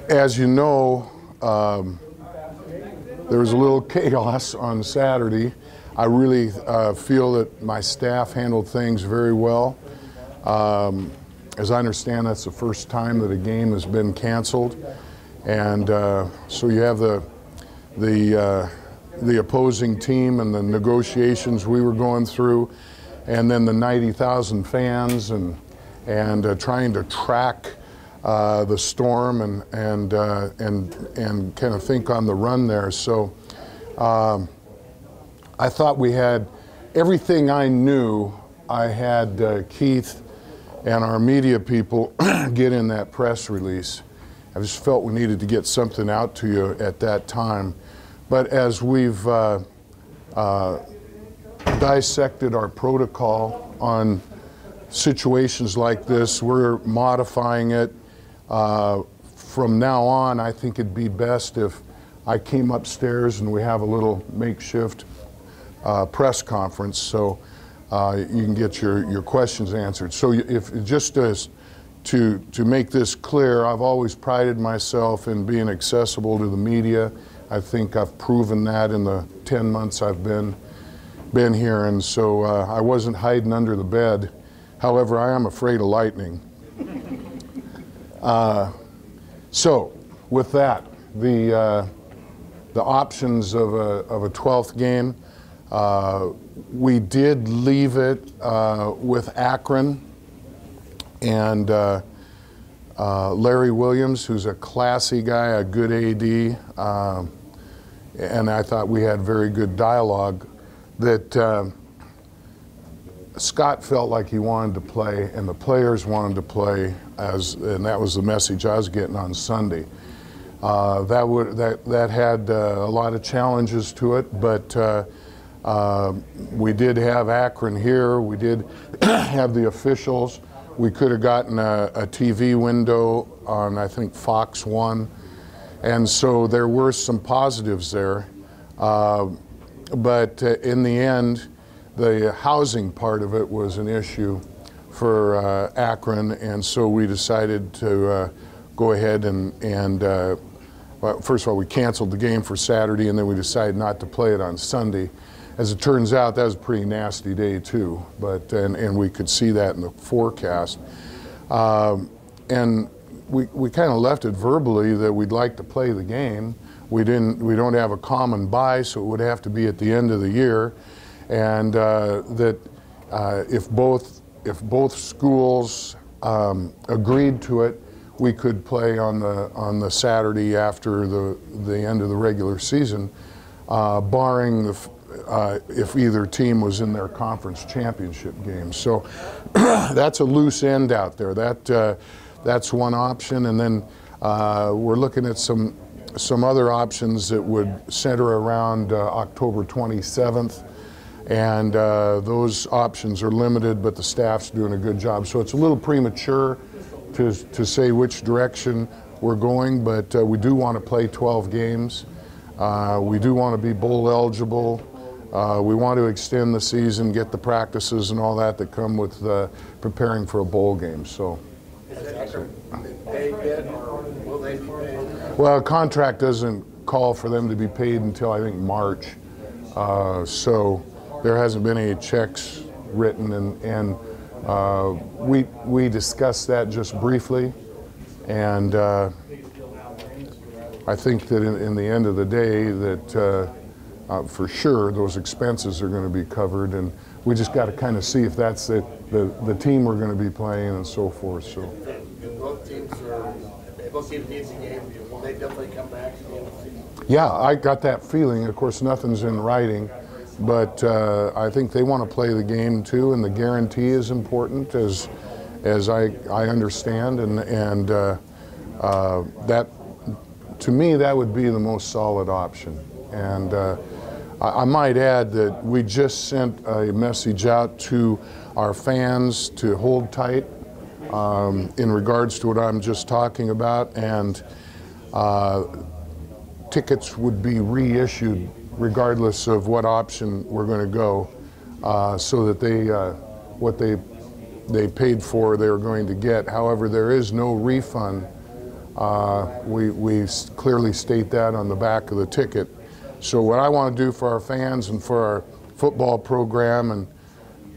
As you know, there was a little chaos on Saturday. I really feel that my staff handled things very well. As I understand, that's the first time that a game has been canceled, and so you have the opposing team and the negotiations we were going through, and then the 90,000 fans and trying to track the storm and kind of think on the run there. So I thought we had everything I knew. I had Keith and our media people get in that press release. I just felt we needed to get something out to you at that time. But as we've dissected our protocol on situations like this, we're modifying it. From now on, I think it'd be best if I came upstairs and we have a little makeshift press conference, so you can get your questions answered. So if just to make this clear, I've always prided myself in being accessible to the media. I think I've proven that in the 10 months I've been here, and so I wasn't hiding under the bed. However, I am afraid of lightning. So with that, the options of a 12th game, we did leave it with Akron and Larry Williams, who's a classy guy, a good AD, and I thought we had very good dialogue. That Scott felt like he wanted to play, and the players wanted to play, and that was the message I was getting on Sunday. That had a lot of challenges to it, but we did have Akron here. We did have the officials. We could have gotten a TV window on, I think, Fox 1, and so there were some positives there. But in the end, the housing part of it was an issue for Akron, and so we decided to go ahead and well, first of all, we canceled the game for Saturday, and then we decided not to play it on Sunday. As it turns out, that was a pretty nasty day too, but and we could see that in the forecast. And we kind of left it verbally that we'd like to play the game. We don't have a common bye, so it would have to be at the end of the year, and that if both schools agreed to it, we could play on the Saturday after the end of the regular season, barring if either team was in their conference championship game. So that's a loose end out there. That's one option, and then we're looking at some other options that would center around October 27th, and those options are limited, but the staff's doing a good job. So it's a little premature to say which direction we're going, but we do want to play 12 games. We do want to be bowl eligible. We want to extend the season, get the practices and all that come with preparing for a bowl game. So. Well, a contract doesn't call for them to be paid until I think March, so there hasn't been any checks written, and we discussed that just briefly, and I think that in the end of the day that for sure those expenses are going to be covered, and we just got to kind of see if that's the team we're going to be playing and so forth. So. Both teams need the game. Will they definitely come back to the end of the season? Yeah, I got that feeling. Of course, nothing's in writing, but I think they want to play the game too, and the guarantee is important, as I understand, and that, to me, that would be the most solid option. And I might add that we just sent a message out to our fans to hold tight in regards to what I'm just talking about, and tickets would be reissued regardless of what option we're going to go, so that what they paid for they're going to get. However, there is no refund We clearly state that on the back of the ticket. So what I want to do for our fans and for our football program and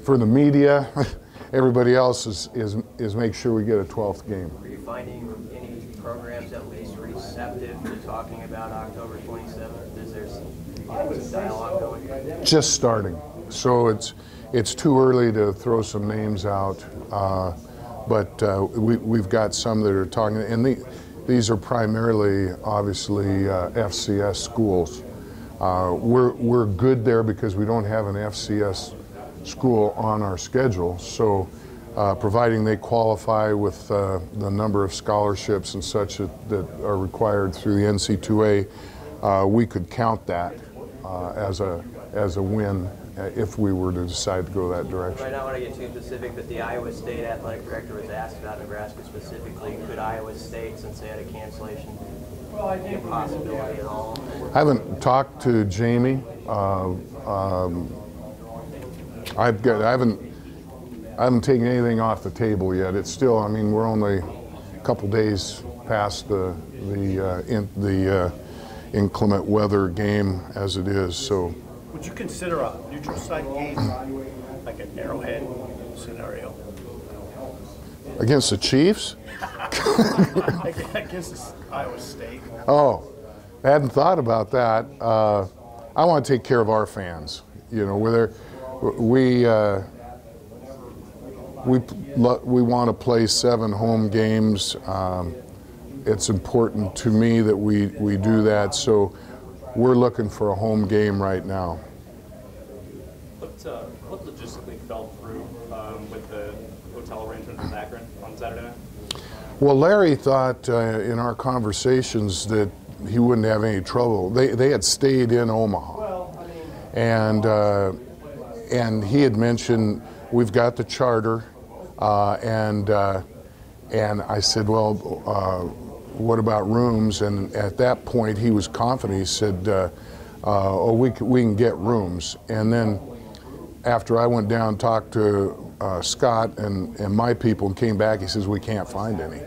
for the media, everybody else is make sure we get a 12th game. Are you finding any programs at least receptive to talking about October 27th? Is there some dialogue going? Just starting. So it's too early to throw some names out, but we've got some that are talking, and these are primarily, obviously, FCS schools. We're good there because we don't have an FCS school on our schedule, so providing they qualify with the number of scholarships and such that are required through the NC2A, we could count that as a win if we were to decide to go that direction. I don't want to get too specific, but the Iowa State athletic director was asked about Nebraska specifically. Could Iowa State, since they had a cancellation, be a possibility at all? I haven't talked to Jamie. I haven't taken anything off the table yet. It's still, I mean, we're only a couple days past the inclement weather game as it is. So, would you consider a neutral site game like an Arrowhead scenario against the Chiefs? Against Iowa State. Oh, I hadn't thought about that. I want to take care of our fans. You know, whether we want to play 7 home games. It's important to me that we do that. So we're looking for a home game right now. What logistically fell through with the hotel arrangement with Akron on Saturday night? Well, Larry thought in our conversations that he wouldn't have any trouble. They had stayed in Omaha, and he had mentioned we've got the charter, and I said, well, what about rooms? And at that point, he was confident. He said, oh, we can get rooms. And then after I went down and talked to Scott and my people and came back, he says, we can't find any.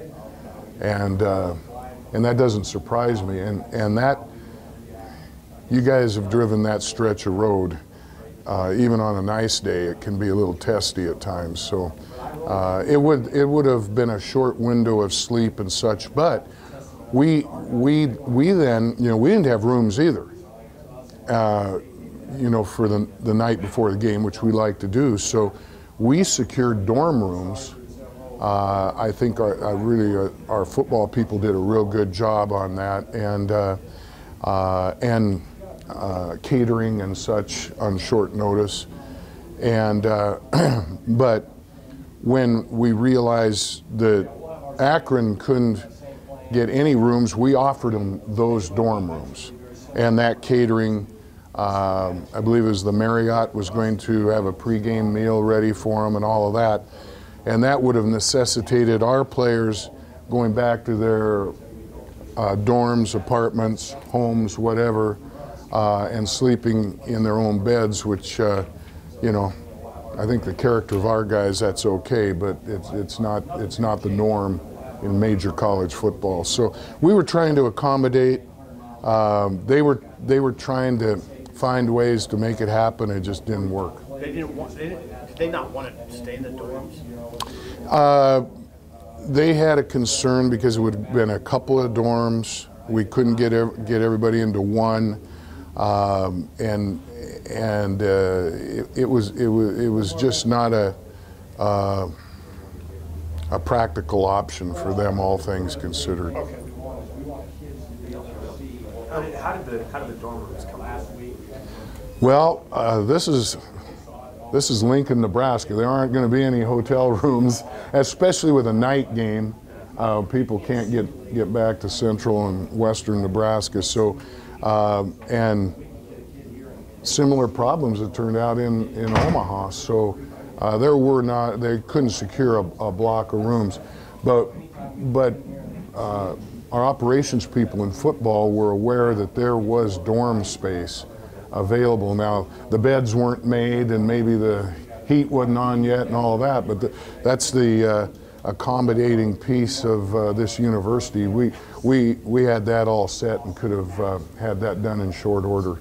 And that doesn't surprise me. And that, you guys have driven that stretch of road. Even on a nice day, it can be a little testy at times. So it would have been a short window of sleep and such. But we then, you know, we didn't have rooms either. You know, for the night before the game, which we like to do. So we secured dorm rooms. I think our football people did a real good job on that, and catering and such on short notice. And but when we realized that Akron couldn't get any rooms, we offered them those dorm rooms and that catering. I believe it was the Marriott was going to have a pregame meal ready for them and all of that. And that would have necessitated our players going back to their dorms, apartments, homes, whatever, and sleeping in their own beds, which, you know, I think the character of our guys, that's okay, but it's not the norm in major college football. So we were trying to accommodate. They were trying to find ways to make it happen. It just didn't work. Did they not want to stay in the dorms? They had a concern because it would have been a couple of dorms. We couldn't get everybody into one, and it was just not a practical option for them, all things considered. Okay. How did the dorm rooms come out? Well, this is Lincoln, Nebraska. There aren't going to be any hotel rooms, especially with a night game. People can't get back to central and western Nebraska. So, and similar problems that turned out in Omaha. So they couldn't secure a block of rooms. But our operations people in football were aware that there was dorm space available. Now, the beds weren't made and maybe the heat wasn't on yet and all of that, but that's the accommodating piece of this university, we had that all set and could have had that done in short order.